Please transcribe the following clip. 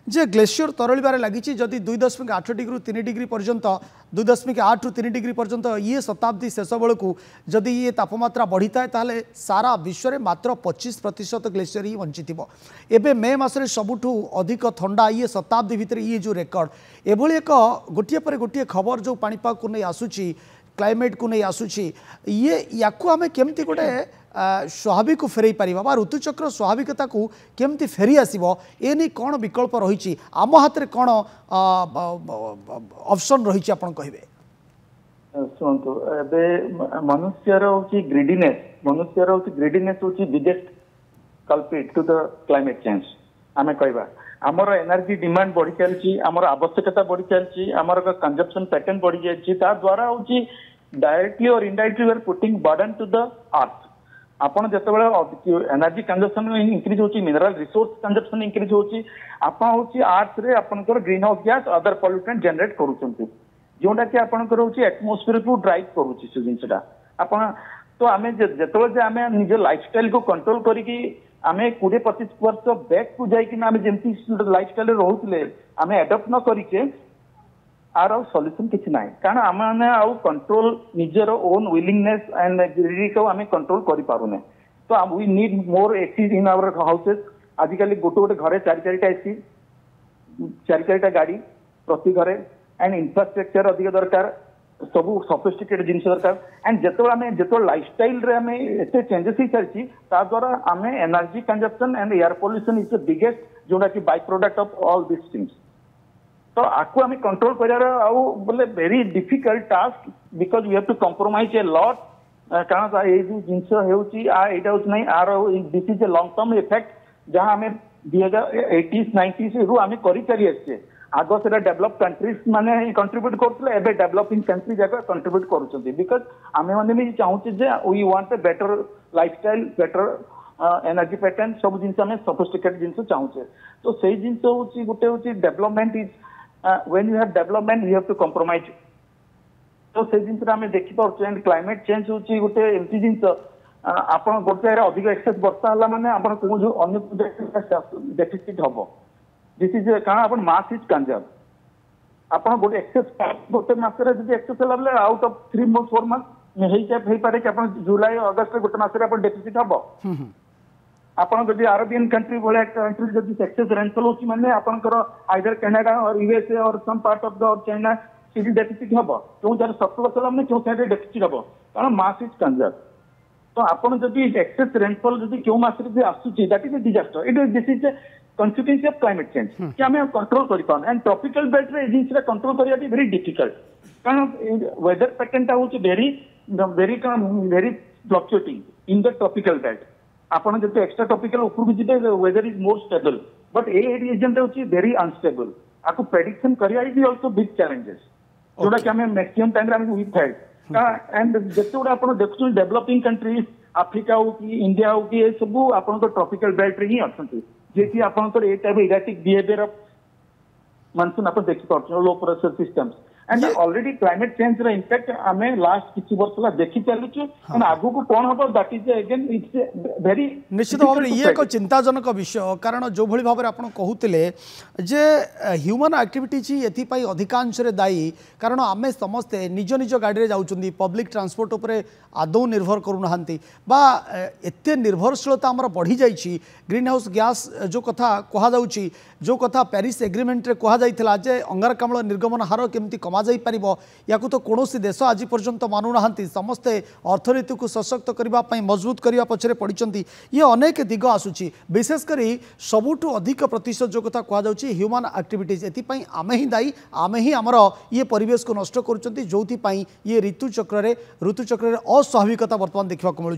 जे glacier तरलिबार लगी जदि 2.8 degree 3 degree पर्यंत 2.8 रु 3 डिग्री पर्यंत ये शताब्दी शेष बेलू जदि ये तापमात्रा बढ़ी था ताहले सारा विश्व में मात्र 25% ग्लेशियर ही बंची एबे मे मासरे सबुठू अधिक ठंडा ये शताब्दी भितर ये जो रेकर्ड एभली एक गोटे पर गोटे खबर जो पाणीपाग को नहीं आसूची क्लाइमेट को नहीं आसूची ये याकू आमे केमती गोटे स्वाभाविक को फेरई पारिबा बा ऋतुचक्र स्वाभाविकता को केमती फेरी आसीबो ए नहीं कौन विकल्प रही आम हाथ में कौन ऑप्शन रही आपन कहबे सुनतु एबे मनुष्यर होची ग्रीडीनेस होची biggest culprit to the climate change आमे कहबा आमर एनर्जी डिमांड बढ़ी चलची आमर आवश्यकता बढ़ी चलची आमर कंजप्शन पैटर्न बढ़ी जायची ता द्वारा होची डायरेक्टली और indirectly we are putting burden to the earth आपण जतबेले एनर्जी कंजप्शन इंक्रीज होची मिनरल रिसोर्स कंजप्शन इंक्रीज होची आपन होची अर्थ रे आपनकर green house gas other pollutant generate करूचंती जोंडा कि आपनकर होची एटमॉस्फेयर को ड्राइव करूची से जिंसटा आपण तो आमे जतबेले जे आमे निज लाइफस्टाइल को कंट्रोल करिकी आमे 20-25 वर्ष बैक को जाई कि आमे जेंती लाइफस्टाइल रहउतले आमे एडॉप्ट न करिके आर सॉल्यूशन किसी ना कारण आम आउ कंट्रोल निजर ओन विलिंगनेस एंड ग्रीडी को आम कंट्रोल कर पारुने तो we need more AC in our houses आजिकल गोटे गोटे घरे चार एसी चार गाड़ी प्रति घरे एंड इंफ्रास्ट्रक्चर अधिक दरकार सब सफिस्टिकेटेड जिन दरकार एंड जो लाइफस्टाइल रे आम एत चेंजेस हो चलती द्वारा आम energy consumption and air pollution is the biggest जोटा कि by product of all this things तो आपको हमें कंट्रोल कर very difficult task because we have to compromise a lot कारण ये जो जिनस होना are this is a long term effect जहाँ आम 2080s 90s आम कर आग से डेवलप कंट्रीज माने कंट्रीब्यूट करते एबे डेवलपिंग कंट्री जाक कंट्रीब्यूट कर बिकज आम मैंने भी चाहूचे we want a better lifestyle better energy pattern सब जिन सफिस्टिकेटेड जिन चाहूचे तो से जिन गोटे हूँ development is when you have development you have to compromise तो से जिन आम देखिपे एंड क्लाइमेट चेंज होची गोटे एमती जिन आपन गोटे अधिक एक्सेस वर्षा है माने आपन को जो अन्य डेफिसिट हम दिस इज कारण आपन मास इज कंजर्व आपन गोटे एक्सेस गोटे मासरे जब एक्सेस है बेले आउट ऑफ 3 months 4 months हो पारे कि आपन जुलाई अगस्त गोटे मासरे आपन डेफिसिट हम आपन जब अरेबियन कंट्री भाया कंट्री जब एक्सेस रेनफॉल होची माने आपनकर आइदर कनाडा और यूएसए और some part of the China सीडी डेफिसिट हम क्यों जब 70 वर्ष हमने क्यों साइड डेफिसिट हम कारण मास इज कंजर्व तो आपन जब एक्सेस रेनफॉल जब क्यों मासरे भी आसुची that is a disaster it is this is A consequence of climate change कि हमें कंट्रोल कर पान एंड ट्रॉपिकल बेल्ट रे जिनसे कंट्रोल करिया वेरी डिफिकल्ट कारण वेदर पैटर्न टा होची very very very fluctuating in the tropical belt आपन जब एक्स्ट्रा टॉपिकल ऊपर जीते weather is more stable but a region होची वेरी अनस्टेबल आपको प्रेडिक्शन करिया इज आल्सो बिग चैलेंजेस जोड़ा कि हमें मैक्सिमम टाइम रे वी फेल्ड एंड जते गुडा आपन देखछु डेवलपिंग कंट्रीज अफ्रीका हो कि इंडिया हो कि ए सब आपन को ट्रॉपिकल बेल्ट रे ही अछंती जे कि आपन को a type erratic behaviour of monsoon आपन देखि पाछो low pressure systems and already climate change रे इम्पैक्ट हमें लास्ट किछि वर्ष ला देखि चलु छु एंड आगु को कोन हबो that is again it's very निश्चित भाव में ये एक चिंताजनक विषय कारण जो भली भाव में आपण कहूतिले जे ह्यूमन एक्टिविटीज एथि पई अधिकांश रे दायी कारण आमे समस्ते निज निज गाड़ी रे जाउचुंदी पब्लिक ट्रांसपोर्ट उपरे आदौ निर्भर करू नहांती बा एते निर्भरशीलता हमर बढ़ी जाईची ग्रीन हाउस गैस जो कथा कहा जाउची जो कथा पेरिस एग्रीमेंट रे कहा जाइथिला जे अंगारकाम्ल निर्गमन हार केमती कमा जाई परिबो याकू तो कोनोसी देश आज पर्यंत मानु नहांती समस्ते अर्थनीति को सशक्त करबा पई मजबूत करबा पछरे पडिचंती ये अनेक दिग आसुची विशेष करी सबुठु अधिक प्रतिशत जो कथा कहा जाउची ह्यूमन एक्टिविटीज एथि पई आमे ही दायी आमे ही हमर ये परिवेश को नष्ट करूचंती जोथि पई ये ऋतुचक्र रे अस्वाभाविकता वर्तमान देखा मिलूँ।